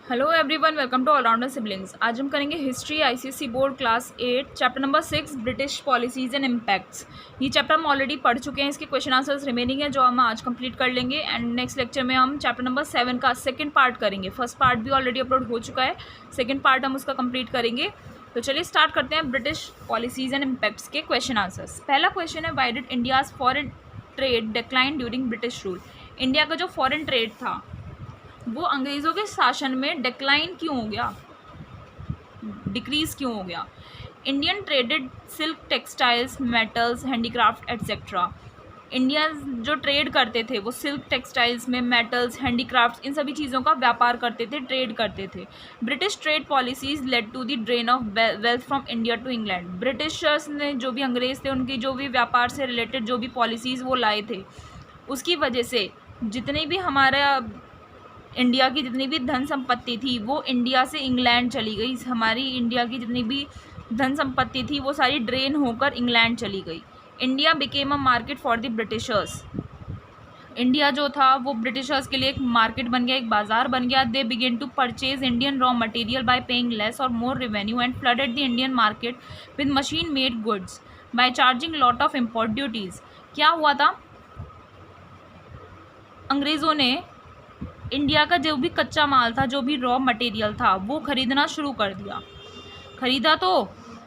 Hello everyone, welcome to all rounder siblings. आज हम करेंगे history ICSE board class 8 chapter number 6 British policies and impacts. ये chapter हम already पढ़ चुके हैं, इसके क्वेश्चन आंसर्स रिमेनिंग है जो हम आज कंप्लीट कर लेंगे। एंड नेक्स्ट लेक्चर में हम चैप्टर नंबर 7 का सेकंड पार्ट करेंगे। फर्स्ट पार्ट भी ऑलरेडी अपलोड हो चुका है, सेकेंड पार्ट हम उसका कंप्लीट करेंगे। तो चलिए स्टार्ट करते हैं ब्रिटिश पॉलिसीज एंड इम्पैक्ट्स के क्वेश्चन आंसर्स। पहला क्वेश्चन है, why did India's foreign trade decline during British rule. India का जो फॉरेन ट्रेड था वो अंग्रेज़ों के शासन में डिक्लाइन क्यों हो गया, डिक्रीज़ क्यों हो गया। Indian traded silk, textiles, metals, handicraft etcetera. India जो ट्रेड करते थे वो सिल्क, टेक्सटाइल्स में, मेटल्स, हैंडीक्राफ्ट्स, इन सभी चीज़ों का व्यापार करते थे, ट्रेड करते थे। British trade policies led to the drain of wealth from India to England. Britishers ने, जो भी अंग्रेज़ थे, उनकी जो भी व्यापार से रिलेटेड जो भी पॉलिसीज़ वो लाए थे, उसकी वजह से जितनी भी हमारा इंडिया की जितनी भी धन संपत्ति थी वो इंडिया से इंग्लैंड चली गई। हमारी इंडिया की जितनी भी धन संपत्ति थी वो सारी ड्रेन होकर इंग्लैंड चली गई। India became a market for the Britishers. India जो था वो ब्रिटिशर्स के लिए एक मार्केट बन गया, एक बाजार बन गया। They began to purchase Indian raw material by paying less और more revenue and flooded the Indian market with machine made goods by charging lot of import duties. क्या हुआ था, अंग्रेज़ों ने इंडिया का जो भी कच्चा माल था, जो भी रॉ मटेरियल था, वो ख़रीदना शुरू कर दिया। ख़रीदा तो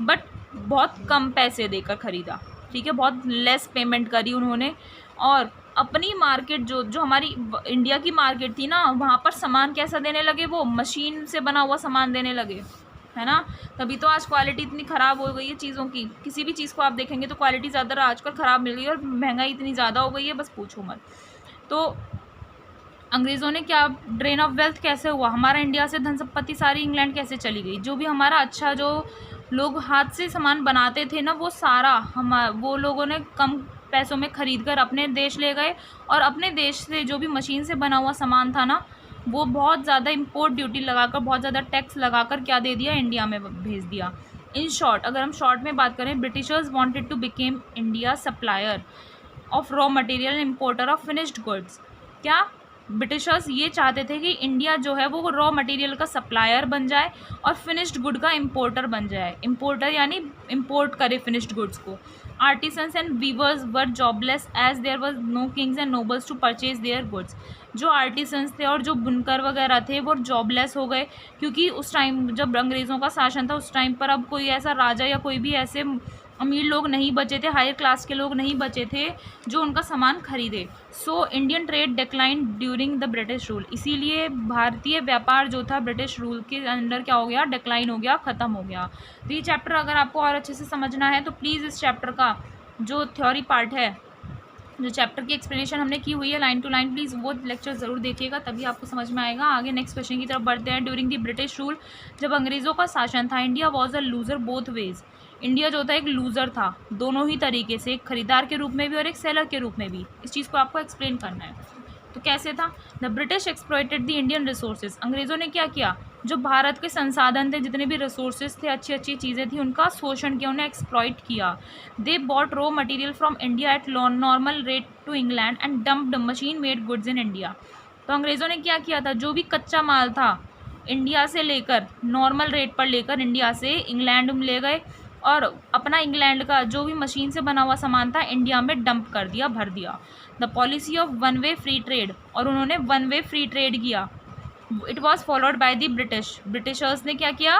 बट बहुत कम पैसे देकर ख़रीदा, ठीक है, बहुत लेस पेमेंट करी उन्होंने। और अपनी मार्केट जो जो हमारी इंडिया की मार्केट थी ना, वहाँ पर सामान कैसा देने लगे, वो मशीन से बना हुआ सामान देने लगे, है ना। तभी तो आज क्वालिटी इतनी ख़राब हो गई है चीज़ों की। किसी भी चीज़ को आप देखेंगे तो क्वालिटी ज़्यादा आजकल ख़राब मिल रही है और महंगाई इतनी ज़्यादा हो गई है, बस पूछो मत। तो अंग्रेज़ों ने क्या, ड्रेन ऑफ वेल्थ कैसे हुआ, हमारा इंडिया से धन संपत्ति सारी इंग्लैंड कैसे चली गई। जो भी हमारा अच्छा, जो लोग हाथ से सामान बनाते थे ना, वो सारा वो लोगों ने कम पैसों में ख़रीद कर अपने देश ले गए। और अपने देश से जो भी मशीन से बना हुआ सामान था ना, वो बहुत ज़्यादा इम्पोर्ट ड्यूटी लगाकर, बहुत ज़्यादा टैक्स लगाकर क्या दे दिया, इंडिया में भेज दिया। इन शॉर्ट, अगर हम शॉर्ट में बात करें, Britishers wanted to became India supplier of raw material, importer of finished goods. क्या ब्रिटिशर्स ये चाहते थे कि इंडिया जो है वो रॉ मटेरियल का सप्लायर बन जाए और फिनिश्ड गुड का इम्पोर्टर बन जाए। इम्पोर्टर यानी इम्पोर्ट करे फिनिश्ड गुड्स को। Artisans and weavers were jobless as there was no kings and nobles to purchase their goods. जो आर्टिसंस थे और जो बुनकर वगैरह थे वो जॉबलेस हो गए, क्योंकि उस टाइम जब अंग्रेज़ों का शासन था, उस टाइम पर अब कोई ऐसा राजा या कोई भी ऐसे अमीर लोग नहीं बचे थे, हायर क्लास के लोग नहीं बचे थे जो उनका सामान खरीदे। So Indian trade decline during the British rule. इसीलिए भारतीय व्यापार जो था ब्रिटिश रूल के अंडर क्या हो गया, डिक्लाइन हो गया, ख़त्म हो गया। तो ये चैप्टर अगर आपको और अच्छे से समझना है तो प्लीज़ इस चैप्टर का जो थ्योरी पार्ट है, जो चैप्टर की एक्सप्लेनेशन हमने की हुई है लाइन टू लाइन, प्लीज़ वो लेक्चर ज़रूर देखिएगा, तभी आपको समझ में आएगा। आगे नेक्स्ट क्वेश्चन की तरफ बढ़ते हैं। ड्यूरिंग द ब्रिटिश रूल, जब अंग्रेज़ों का शासन था, India was a loser both ways. India जो था एक लूज़र था दोनों ही तरीके से, एक खरीदार के रूप में भी और एक सेलर के रूप में भी। इस चीज़ को आपको एक्सप्लेन करना है। तो कैसे था, the British exploited the Indian resources. अंग्रेज़ों ने क्या किया, जो भारत के संसाधन थे, जितने भी रिसोर्सेज थे, अच्छी अच्छी चीज़ें थी, उनका शोषण किया, उन्हें एक्सप्लॉइट किया। They bought raw material from India at normal rate to England and dumped machine made goods in India. तो अंग्रेज़ों ने क्या किया था, जो भी कच्चा माल था इंडिया से लेकर नॉर्मल रेट पर लेकर इंडिया से इंग्लैंड ले गए और अपना इंग्लैंड का जो भी मशीन से बना हुआ सामान था इंडिया में डंप कर दिया, भर दिया। The policy of one way free trade, और उन्होंने वन वे फ्री ट्रेड किया। It was followed by the British. Britishers ने क्या किया,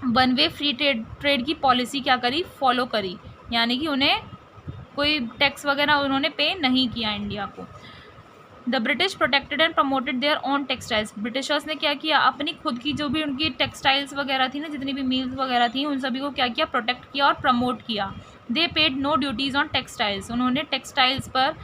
वन वे फ्री ट्रेड की पॉलिसी क्या करी, फॉलो करी, यानी कि उन्हें कोई टैक्स वगैरह उन्होंने पे नहीं किया इंडिया को। The British protected and promoted their own textiles. Britishers ने क्या किया, अपनी खुद की जो भी उनकी टेक्सटाइल्स वगैरह थी ना, जितनी भी मिल्स वगैरह थी, उन सभी को क्या किया, प्रोटेक्ट किया और प्रमोट किया। They paid no duties on textiles. उन्होंने टेक्सटाइल्स पर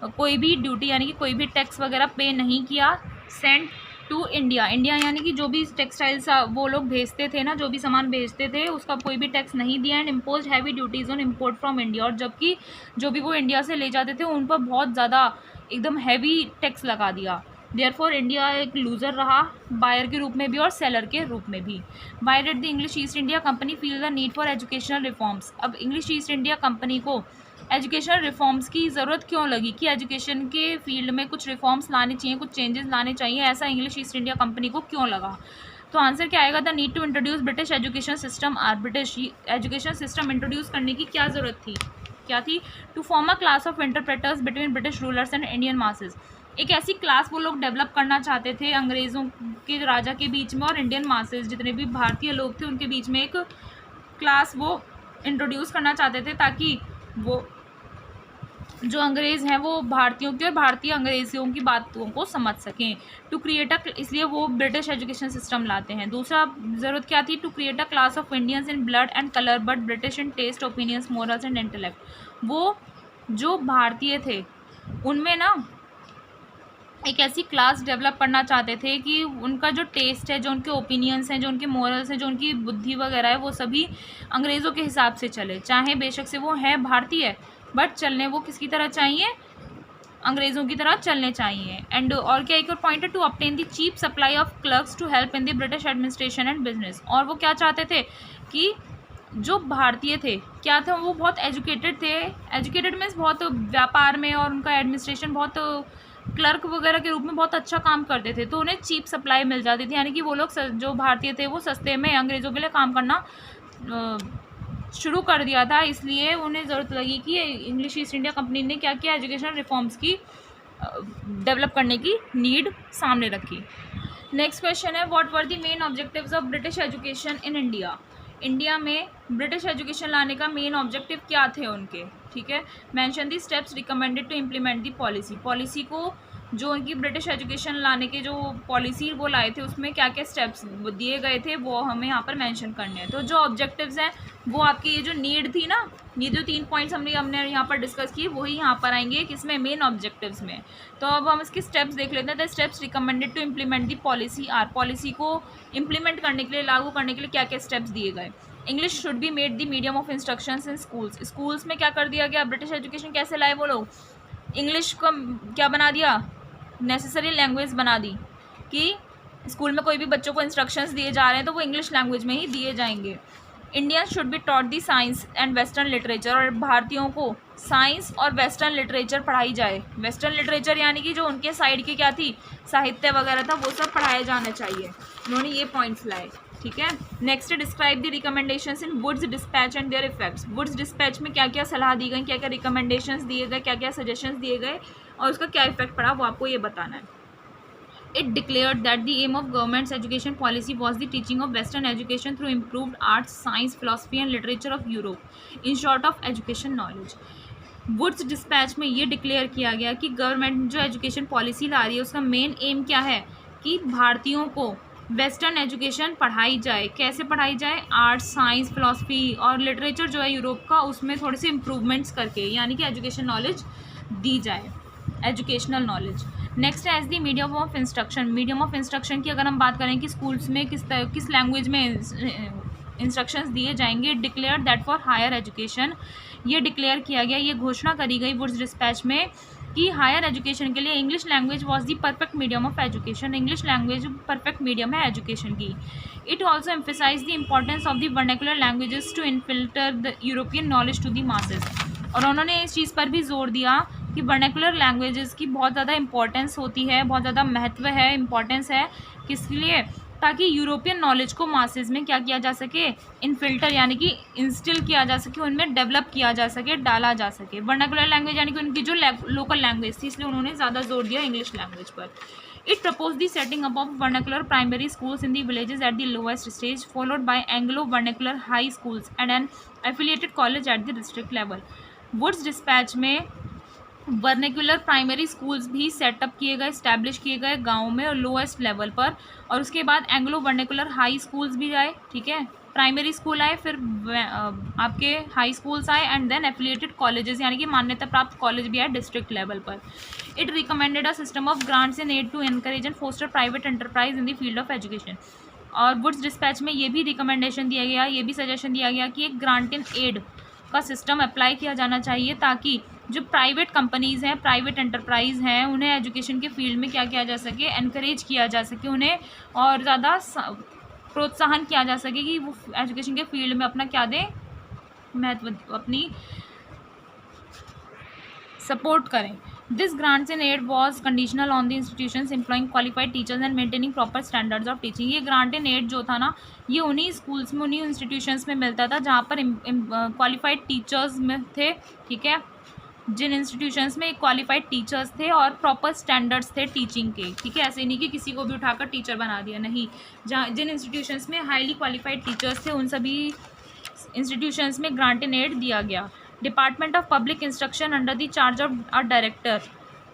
कोई भी ड्यूटी यानी कि कोई भी टैक्स वगैरह पे नहीं किया। सेंट टू इंडिया, इंडिया यानी कि जो भी टेक्सटाइल्स वो लोग भेजते थे ना, जो भी सामान भेजते थे, उसका कोई भी टैक्स नहीं दिया। And impose heavy duties on import from India. और जबकि जो भी वो इंडिया से ले जाते थे उन पर बहुत ज़्यादा एकदम हैवी टैक्स लगा दिया। देयरफॉर इंडिया एक लूज़र रहा, बायर के रूप में भी और सेलर के रूप में भी। Why did the English east India company feel the need for educational reforms. अब इंग्लिश ईस्ट इंडिया कंपनी को एजुकेशनल रिफॉर्म्स की ज़रूरत क्यों लगी, कि एजुकेशन के फील्ड में कुछ रिफॉर्म्स लाने चाहिए, कुछ चेंजेस लाने चाहिए, ऐसा इंग्लिश ईस्ट इंडिया कंपनी को क्यों लगा? तो आंसर क्या आएगा, the need to introduce British education system are, British education system introduce करने की क्या ज़रूरत थी, क्या थी? To form a class of interpreters between British rulers and Indian masses, एक ऐसी क्लास वो लोग डेवलप करना चाहते थे अंग्रेज़ों के राजा के बीच में और इंडियन मासेस जितने भी भारतीय लोग थे उनके बीच में एक क्लास वो इंट्रोड्यूस करना चाहते थे, ताकि वो जो अंग्रेज़ हैं वो भारतीयों की और भारतीय अंग्रेज़ियों की बातों को समझ सकें। टू क्रिएट अ, इसलिए वो ब्रिटिश एजुकेशन सिस्टम लाते हैं। दूसरा ज़रूरत क्या थी, to create a class of Indians in blood and colour but British in taste, opinions, morals and intellect. वो जो भारतीय थे उनमें ना एक ऐसी क्लास डेवलप करना चाहते थे कि उनका जो टेस्ट है, जो उनके ओपिनियंस हैं, जो उनके मोरल्स हैं, जो उनकी बुद्धि वगैरह है, वो सभी अंग्रेज़ों के हिसाब से चले, चाहे बेशक से वो हैं भारतीय, बट चलने वो किसकी तरह चाहिए, अंग्रेज़ों की तरह चलने चाहिए। एंड और क्या एक और पॉइंट है, to obtain the cheap supply of clerks to help in the British administration and business. और वो क्या चाहते थे कि जो भारतीय थे क्या थे, वो बहुत एजुकेटेड थे, एजुकेटेड मीन्स बहुत व्यापार में और उनका एडमिनिस्ट्रेशन बहुत क्लर्क वगैरह के रूप में बहुत अच्छा काम करते थे, तो उन्हें चीप सप्लाई मिल जाती थी, यानी कि वो लोग जो भारतीय थे वो सस्ते में अंग्रेज़ों के लिए काम करना शुरू कर दिया था। इसलिए उन्हें ज़रूरत लगी कि इंग्लिश ईस्ट इंडिया कंपनी ने क्या किया, एजुकेशन रिफॉर्म्स की डेवलप करने की नीड सामने रखी। नेक्स्ट क्वेश्चन है, what were the main objectives of British education in India. India में ब्रिटिश एजुकेशन लाने का मेन ऑब्जेक्टिव क्या थे उनके, ठीक है। Mention the steps recommended to implement the policy, policy को जो उनकी ब्रिटिश एजुकेशन लाने के जो पॉलिसी वो लाए थे उसमें क्या क्या स्टेप्स दिए गए थे वो हमें यहाँ पर मेंशन करने हैं। तो जो ऑब्जेक्टिव्स हैं वो आपकी ये जो नीड थी ना, ये जो 3 पॉइंट्स हमने यहाँ पर डिस्कस किए वही यहाँ पर आएंगे किसमें, मेन ऑब्जेक्टिव्स में। तो अब हम इसके स्टेप्स देख लेते हैं। The steps recommended to implement the policy are, policy को इम्प्लीमेंट करने के लिए, लागू करने के लिए क्या क्या स्टेप्स दिए गए। English should be made the medium of instructions in schools, schools में क्या कर दिया गया, ब्रिटिश एजुकेशन कैसे लाए वो लोग, इंग्लिश को क्या बना दिया, नेसेसरी लैंग्वेज बना दी, कि स्कूल में कोई भी बच्चों को इंस्ट्रक्शंस दिए जा रहे हैं तो वो इंग्लिश लैंग्वेज में ही दिए जाएंगे। Indians should be taught the science and western literature, और भारतीयों को साइंस और वेस्टर्न लिटरेचर पढ़ाई जाए। वेस्टर्न लिटरेचर यानी कि जो उनके साइड की क्या थी, साहित्य वगैरह था, वो सब पढ़ाया जाना चाहिए। उन्होंने ये पॉइंट्स लाए, ठीक है। Next, describe the recommendations in Wood's dispatch and their effects. Wood's dispatch में क्या क्या सलाह दी गई, क्या क्या रिकमेंडेशंस दिए गए, क्या क्या सजेशंस दिए गए और उसका क्या इफेक्ट पड़ा, वो आपको ये बताना है। It declared that the aim of government's education policy was the teaching of Western education through improved arts, science, philosophy and literature of Europe. In short, of education knowledge. Wood's dispatch में ये declare किया गया कि government जो education policy ला रही है उसका main M क्या है, कि भारतीयों को वेस्टर्न एजुकेशन पढ़ाई जाए। कैसे पढ़ाई जाए, आर्ट्स, साइंस, फिलॉसफी और लिटरेचर जो है यूरोप का, उसमें थोड़े से इम्प्रूवमेंट्स करके, यानी कि एजुकेशन नॉलेज दी जाए, एजुकेशनल नॉलेज। नेक्स्ट है as the medium of instruction. Medium of instruction की अगर हम बात करें कि स्कूल्स में किस लैंग्वेज में इंस्ट्रक्शंस दिए जाएंगे, declare that for higher education, ये डिक्लेयर किया गया, ये घोषणा करी गई वुड्स डिस्पैच में कि हायर एजुकेशन के लिए English language was the perfect medium of education, English language perfect medium है एजुकेशन की। It also emphasise the importance of the vernacular languages to infilter the European knowledge to the masses. और उन्होंने इस चीज़ पर भी जोर दिया कि वर्नाकुलर लैंग्वेजेस की बहुत ज़्यादा इंपॉर्टेंस होती है, बहुत ज़्यादा महत्व है, इंपॉर्टेंस है, किस लिए, ताकि यूरोपियन नॉलेज को मासेस में क्या किया जा सके, इनफिल्टर यानी कि इंस्टिल किया जा सके, उनमें डेवलप किया जा सके, डाला जा सके। वर्नाकुलर लैंग्वेज यानी कि उनकी जो लोकल लैंग्वेज थी, इसलिए उन्होंने ज़्यादा जोर दिया इंग्लिश लैंग्वेज पर। It propose the setting up of vernacular primary schools in the villages at the lowest stage, followed by Anglo vernacular high schools and an affiliated college at the district level. Wood's dispatch में vernacular primary schools भी setup किए गए, establish किए गए गाँव में और lowest level पर, और उसके बाद एंग्लो वर्नाकुलर हाई स्कूल्स भी आए, ठीक है। प्राइमरी स्कूल आए, फिर आपके हाई स्कूल्स आए एंड देन एफिलिएटेड कॉलेजेस यानी कि मान्यता प्राप्त कॉलेज भी आए डिस्ट्रिक्ट लेवल पर। It recommended a system of grants and aid to encourage and foster private enterprise in the field of education. और वुड्स डिस्पैच में ये भी रिकमेंडेशन दिया गया, ये भी सजेशन दिया गया कि एक ग्रांट एंड एड का सिस्टम अप्लाई किया जाना चाहिए, ताकि जो प्राइवेट कंपनीज़ हैं, प्राइवेट एंटरप्राइज हैं, उन्हें एजुकेशन के फील्ड में क्या किया जा सके, एनकरेज किया जा सके, उन्हें और ज़्यादा प्रोत्साहन किया जा सके कि वो एजुकेशन के फील्ड में अपना क्या दें, महत्व, अपनी सपोर्ट करें। This grants and aid was conditional on the institutions employing qualified teachers and maintaining proper standards of teaching. ये ग्रांट एंड एड जो था ना, ये उन्हीं स्कूल्स में, उन्हीं इंस्टीट्यूशंस में मिलता था जहाँ पर क्वालिफाइड टीचर्स में थे, ठीक है, जिन इंस्टीट्यूशंस में क्वालिफाइड टीचर्स थे और प्रॉपर स्टैंडर्ड्स थे टीचिंग के, ठीक है। ऐसे नहीं कि किसी को भी उठाकर टीचर बना दिया, नहीं, जहाँ जिन इंस्टीट्यूशंस में हाईली क्वालिफाइड टीचर्स थे उन सभी इंस्टीट्यूशंस में ग्रांट एंड एड दिया गया। Department of public instruction under the charge of a director,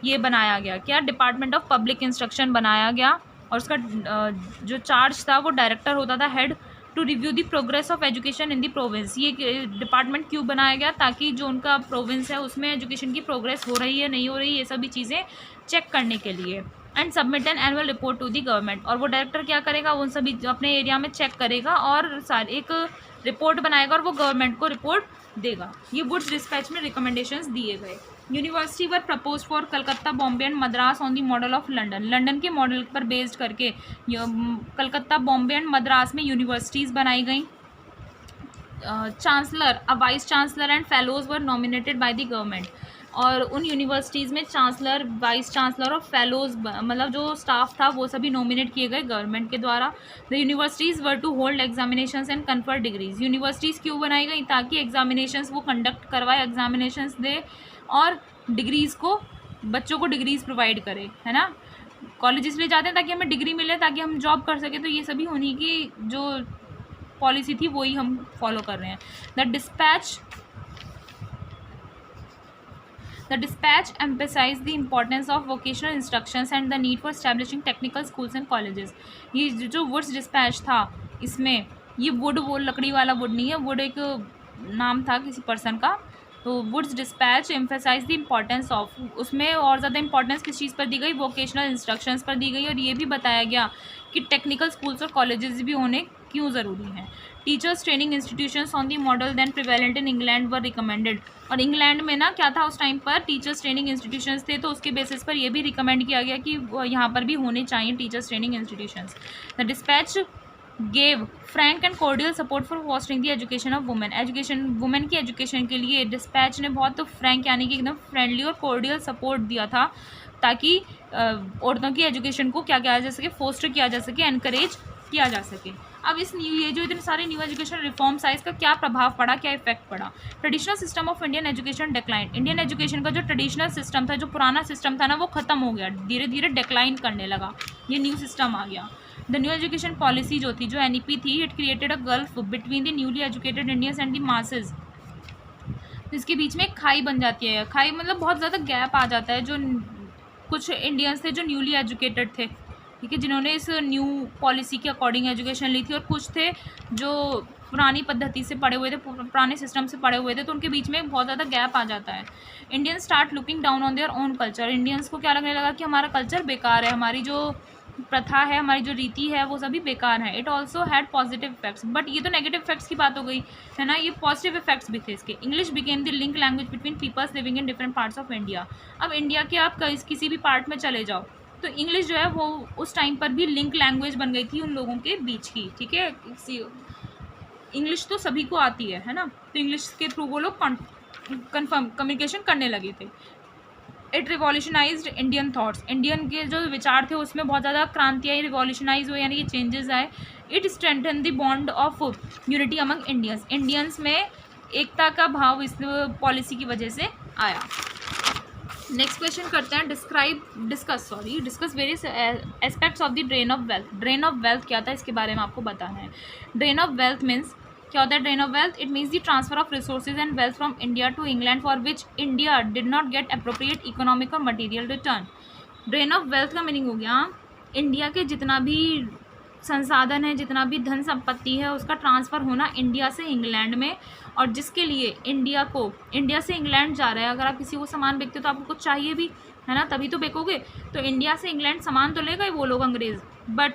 ये बनाया गया, क्या, डिपार्टमेंट ऑफ पब्लिक इंस्ट्रक्शन बनाया गया, और उसका जो चार्ज था वो डायरेक्टर होता था, head, to review the progress of education in the province. ये डिपार्टमेंट क्यों बनाया गया, ताकि जो उनका प्रोविंस है उसमें एजुकेशन की प्रोग्रेस हो रही है नहीं हो रही, ये सभी चीज़ें चेक करने के लिए। And submit an annual report to the government, और वो डायरेक्टर क्या करेगा, उन सभी अपने एरिया में चेक करेगा और सारे एक रिपोर्ट बनाएगा और वो गवर्नमेंट को रिपोर्ट देगा। ये वुड्स डिस्पैच में रिकमेंडेशंस दिए गए। University were propose for Calcutta, Bombay and Madras on the model of London. London के मॉडल पर बेस्ड करके कलकत्ता, बॉम्बे एंड मद्रास में यूनिवर्सिटीज़ बनाई गई। Chancellor, a vice chancellor and fellows were nominated by the government, और उन यूनिवर्सिटीज़ में चांसलर, वाइस चांसलर और फेलोज, मतलब जो स्टाफ था वो सभी नॉमिनेट किए गए गवर्नमेंट के द्वारा। The universities were to hold examinations and confer degrees. Universities क्यों बनाई गई, ताकि एग्जामिनेशंस वो कंडक्ट करवाए, एग्जामिनेशंस दे और डिग्रीज़ को, बच्चों को डिग्रीज़ प्रोवाइड करे, है ना। कॉलेज इसलिए जाते हैं ताकि हमें डिग्री मिले, ताकि हम जॉब कर सकें, तो ये सभी उन्हीं की जो पॉलिसी थी वही हम फॉलो कर रहे हैं। The dispatch emphasized the importance of vocational instructions and the need for establishing technical schools and colleges. ये जो वुड्स डिस्पैच था, इसमें ये वुड, वो लकड़ी वाला वुड नहीं है, वुड एक नाम था किसी पर्सन का। तो Wood's dispatch emphasize the importance of, उसमें और ज़्यादा इंपॉर्टेंस किस चीज़ पर दी गई, वोकेशनल इंस्ट्रक्शंस पर दी गई, और ये भी बताया गया कि टेक्निकल स्कूल्स और कॉलेजेस भी होने क्यों ज़रूरी हैं। Teachers training institutions on the model then prevalent in England were recommended, और इंग्लैंड में ना क्या था उस टाइम पर, टीचर्स ट्रेनिंग इंस्टीट्यूशंस थे, तो उसके बेसिस पर यह भी रिकमेंड किया गया कि यहाँ पर भी होने चाहिए teachers training institutions. The dispatch gave Frank and cordial support for fostering the education of women. Education, women की एजुकेशन के लिए डिस्पैच ने बहुत फ्रैंक यानी कि एकदम फ्रेंडली और कॉर्डियल सपोर्ट दिया था, ताकि औरतों की एजुकेशन को क्या किया जा सके, फोस्टर किया जा सके, एनकरेज किया जा सके। अब इस ये जो इतने सारे न्यू एजुकेशन रिफॉर्म्स आए, इसका क्या प्रभाव पड़ा, क्या इफेक्ट पड़ा। Traditional system of Indian education decline. Indian education का जो ट्रेडिशनल सिस्टम था, जो पुराना सिस्टम था ना, वो खत्म हो गया, धीरे धीरे डिक्लाइन करने लगा, ये न्यू सिस्टम आ गया। द न्यू एजुकेशन पॉलिसी जो थी, जो NEP थी, it created a gulf between the newly educated Indians and the masses. इसके बीच में एक खाई बन जाती है, खाई मतलब बहुत ज़्यादा गैप आ जाता है। जो कुछ इंडियंस थे जो न्यूली एजुकेटेड थे, ठीक है, जिन्होंने इस न्यू पॉलिसी के अकॉर्डिंग एजुकेशन ली थी, और कुछ थे जो पुरानी पद्धति से पढ़े हुए थे, पुराने सिस्टम से पढ़े हुए थे, तो उनके बीच में बहुत ज़्यादा गैप आ जाता है। Indians start looking down on their own culture. Indians को क्या लगने लगा कि हमारा कल्चर बेकार है, हमारी जो प्रथा है, हमारी जो रीति है, वो सभी बेकार है। It also had positive effects, but ये तो नेगेटिव इफेक्ट्स की बात हो गई, है ना, ये पॉजिटिव इफेक्ट्स भी थे इसके। English became the link language between peoples living in different parts of India. अब इंडिया के आप किसी भी पार्ट में चले जाओ, तो इंग्लिश जो है वो उस टाइम पर भी लिंक लैंग्वेज बन गई थी उन लोगों के बीच की, ठीक है। इंग्लिश तो सभी को आती है ना, तो इंग्लिश के थ्रू वो लोग कन्फर्म कम्युनिकेशन करने लगे थे। It revolutionised Indian thoughts. Indian के जो विचार थे उसमें बहुत ज़्यादा क्रांति आई, रिवॉल्यूशनाइज हुए, यानी कि चेंजेस आए। It strengthen the bond of unity among Indians. Indians में एकता का भाव इस पॉलिसी की वजह से आया। नेक्स्ट क्वेश्चन करते हैं, discuss various aspects of the drain of wealth. Drain of wealth क्या था, इसके बारे में आपको बताना है। ड्रेन ऑफ वेल्थ मीन्स, क्या होता है drain of wealth? It means the transfer of resources and wealth from India to England for which India did not get appropriate economic और material return. Drain of wealth का meaning हो गया, India के जितना भी संसाधन है, जितना भी धन संपत्ति है, उसका ट्रांसफ़र होना इंडिया से इंग्लैंड में, और जिसके लिए इंडिया से इंग्लैंड जा रहा है। अगर आप किसी को सामान बेचते हो तो आपको कुछ चाहिए भी, है ना, तभी तो बेचोगे। तो इंडिया से इंग्लैंड सामान तो ले गए वो लोग अंग्रेज़, बट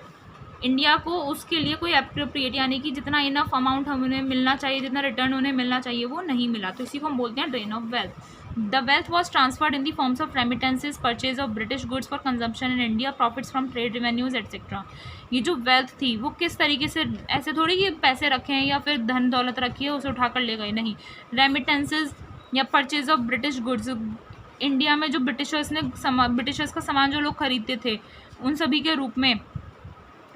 इंडिया को उसके लिए कोई अप्रोप्रिएट यानी कि जितना इनफ अमाउंट उन्हें मिलना चाहिए, जितना रिटर्न उन्हें मिलना चाहिए, वो नहीं मिला। तो इसी को हम बोलते हैं drain of wealth. The wealth was transferred in the forms of remittances, purchase of British goods for consumption in India, profits from trade revenues etcetera. ये जो वेल्थ थी वो किस तरीके से, ऐसे थोड़ी कि पैसे रखे हैं या फिर धन दौलत रखी है उसे उठाकर ले गए, नहीं। रेमिटेंसेज या purchase of British goods, India में जो ब्रिटिशर्स का सामान जो लोग खरीदते थे उन सभी के रूप में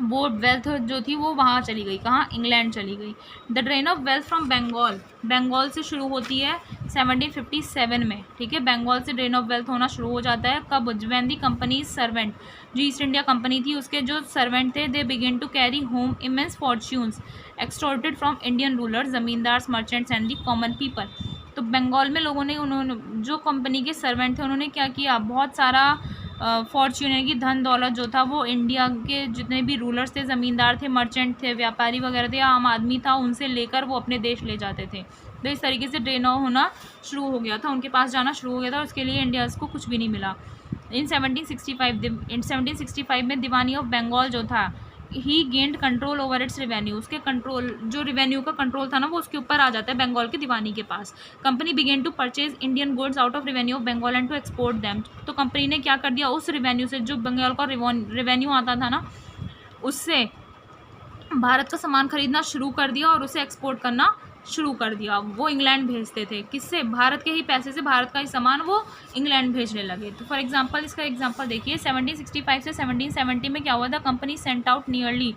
वो वेल्थ जो थी वो वहाँ चली गई, कहाँ, इंग्लैंड चली गई। The drain of wealth from Bengal, Bengal से शुरू होती है 1757 में, ठीक है। बंगाल से ड्रेन ऑफ वेल्थ होना शुरू हो जाता है कब, व्हेन दी कंपनी सर्वेंट, जो ईस्ट इंडिया कंपनी थी उसके जो सर्वेंट थे, they begin to carry home immense fortunes extorted from Indian ruler, zamindars, merchants and the common people. तो बंगाल में लोगों ने, उन्होंने जो कंपनी के सर्वेंट थे उन्होंने क्या किया, बहुत सारा फॉर्च्यून यानी कि धन दौलत जो था वो इंडिया के जितने भी रूलर्स थे, ज़मींदार थे, मर्चेंट थे, व्यापारी वगैरह थे, आम आदमी था, उनसे लेकर वो अपने देश ले जाते थे। तो इस तरीके से ड्रेन होना शुरू हो गया था, उनके पास जाना शुरू हो गया था, उसके लिए इंडिया को कुछ भी नहीं मिला। इन 1765 में दीवानी ऑफ बंगाल जो था, he gained control over its revenue, उसके कंट्रोल, जो रेवेन्यू का कंट्रोल था ना वो उसके ऊपर आ जाता है बंगाल के दीवानी के पास। Company began to purchase Indian goods out of revenue of Bengal and to export them. तो कंपनी ने क्या कर दिया, उस रेवेन्यू से, जो बंगाल का रेवेन्यू आता था ना, उससे भारत का सामान खरीदना शुरू कर दिया और उसे एक्सपोर्ट करना शुरू कर दिया। वो इंग्लैंड भेजते थे, किससे, भारत के ही पैसे से, भारत का ही सामान वो इंग्लैंड भेजने लगे। तो फॉर एग्जांपल, इसका एग्जांपल देखिए, 1765 से 1770 में क्या हुआ था, company sent out nearly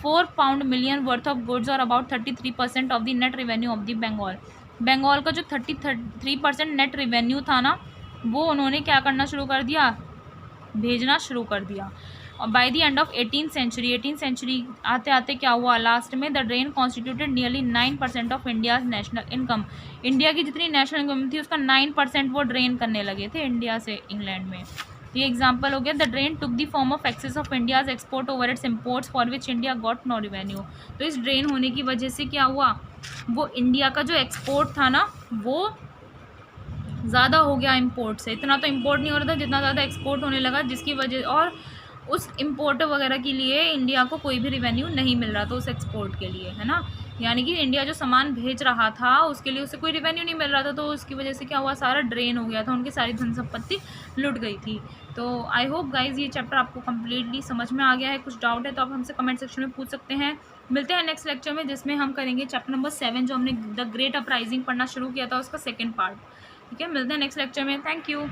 4 pound million worth of goods और about 33% of the net revenue of the Bengal. Bengal का जो 33% नेट रेवेन्यू था ना, वो उन्होंने क्या करना शुरू कर दिया, भेजना शुरू कर दिया। और by the end of 18th century आते आते क्या हुआ, लास्ट में the drain constituted nearly 9% of India's national income. India की जितनी नेशनल इनकम थी उसका 9% वो ड्रेन करने लगे थे इंडिया से इंग्लैंड में। ये एग्जाम्पल हो गया, the drain took the form of excess of India's export over its imports for which India got no revenue. तो इस ड्रेन होने की वजह से क्या हुआ, वो इंडिया का जो एक्सपोर्ट था ना वो ज़्यादा हो गया इम्पोर्ट से। इतना तो इम्पोर्ट नहीं हो रहा था जितना ज़्यादा एक्सपोर्ट होने लगा, जिसकी वजह, और उस इम्पोर्ट वगैरह के लिए इंडिया को कोई भी रेवेन्यू नहीं मिल रहा था उस एक्सपोर्ट के लिए, है ना। यानी कि इंडिया जो सामान भेज रहा था उसके लिए उसे कोई रेवेन्यू नहीं मिल रहा था, तो उसकी वजह से क्या हुआ, सारा ड्रेन हो गया था, उनकी सारी धन संपत्ति लुट गई थी। तो आई होप गाइज ये चैप्टर आपको कम्प्लीटली समझ में आ गया है। कुछ डाउट है तो आप हमसे कमेंट सेक्शन में पूछ सकते हैं। मिलते हैं नेक्स्ट लेक्चर में, जिसमें हम करेंगे चैप्टर नंबर 7, जो हमने द ग्रेट अपराइजिंग पढ़ना शुरू किया था उसका सेकेंड पार्ट। ठीक है, मिलते हैं नेक्स्ट लेक्चर में। Thank you.